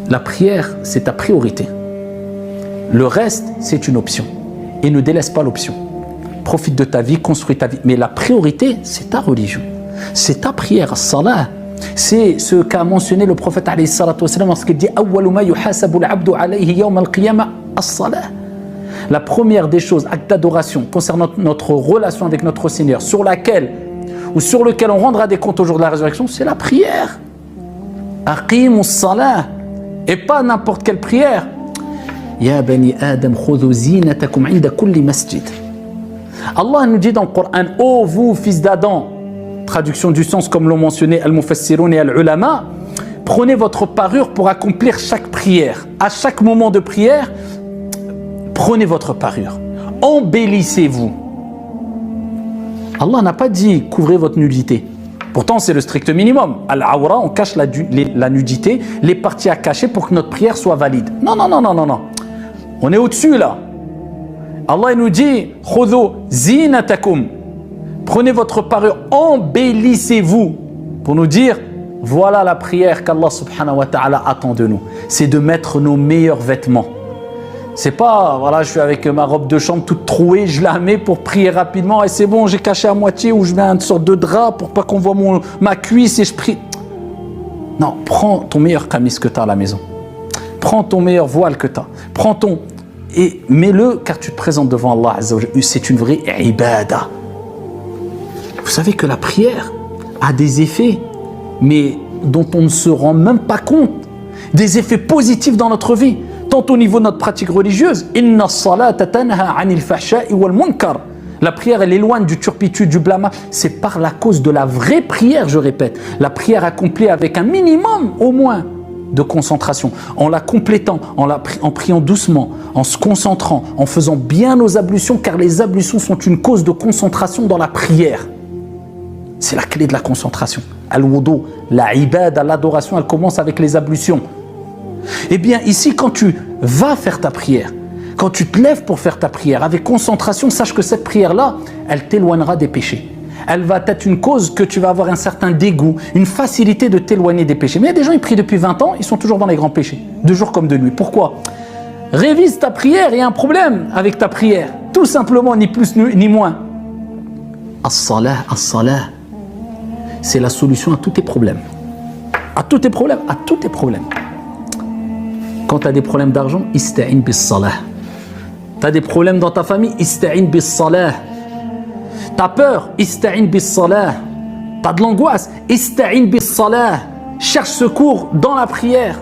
La prière, c'est ta priorité. Le reste, c'est une option. Et ne délaisse pas l'option. Profite de ta vie, construis ta vie. Mais la priorité, c'est ta religion. C'est ta prière, salah. C'est ce qu'a mentionné le prophète alayhi salatu wa sallam lorsqu'il dit awwalu ma yuhasabu al-'abdu alayhi yawm al-qiyamah as-salah. La première des choses, acte d'adoration concernant notre relation avec notre Seigneur, sur laquelle ou sur lequel on rendra des comptes au jour de la résurrection, c'est la prière. Aqimu as-salah. Et pas n'importe quelle prière. Ya bani Adam khudhu zinatakum 'inda kulli masjid. Allah nous dit dans le Coran, ô vous fils d'Adam, traduction du sens comme l'ont mentionné al-mufassirun et al-ulama, prenez votre parure pour accomplir chaque prière. À chaque moment de prière, prenez votre parure. Embellissez-vous. Allah n'a pas dit couvrez votre nudité. Pourtant, c'est le strict minimum. Al-awra, on cache la nudité, les parties à cacher pour que notre prière soit valide. Non, non, non, non, non, non. On est au-dessus là. Allah nous dit khudhu zinatakum. Prenez votre parure, embellissez-vous. Pour nous dire, voilà la prière qu'Allah subhanahu wa ta'ala attend de nous. C'est de mettre nos meilleurs vêtements. C'est pas, voilà, je suis avec ma robe de chambre toute trouée, je la mets pour prier rapidement et c'est bon, j'ai caché à moitié ou je mets une sorte de drap pour pas qu'on voit ma cuisse et je prie. Non, prends ton meilleur camis que tu as à la maison. Prends ton meilleur voile que tu as. Prends ton... et mets-le car tu te présentes devant Allah Azza wa Jalla. C'est une vraie ibada. Vous savez que la prière a des effets, mais dont on ne se rend même pas compte. Des effets positifs dans notre vie. Tant au niveau de notre pratique religieuse, inna salata tanha anil fahsha'i wal munkar. La prière, elle éloigne du turpitude, du blâme. C'est par la cause de la vraie prière, je répète. La prière accomplie avec un minimum, au moins, de concentration. En la complétant, en priant doucement, en se concentrant, en faisant bien nos ablutions, car les ablutions sont une cause de concentration dans la prière. C'est la clé de la concentration. Al-wudu, la ibada, l'adoration, elle commence avec les ablutions. Eh bien, ici, quand tu vas faire ta prière, quand tu te lèves pour faire ta prière avec concentration, sache que cette prière-là, elle t'éloignera des péchés. Elle va être une cause que tu vas avoir un certain dégoût, une facilité de t'éloigner des péchés. Mais il y a des gens, ils prient depuis 20 ans, ils sont toujours dans les grands péchés, de jour comme de nuit. Pourquoi? Révise ta prière, il y a un problème avec ta prière. Tout simplement, ni plus ni moins. As-salah, as-salah, c'est la solution à tous tes problèmes. À tous tes problèmes, à tous tes problèmes. Quand tu as des problèmes d'argent, ista'in bis-salah. Tu as des problèmes dans ta famille, ista'in bis-salah. Tu as peur, ista'in bis-salah. Tu as de l'angoisse, ista'in bis-salah. Cherche secours dans la prière.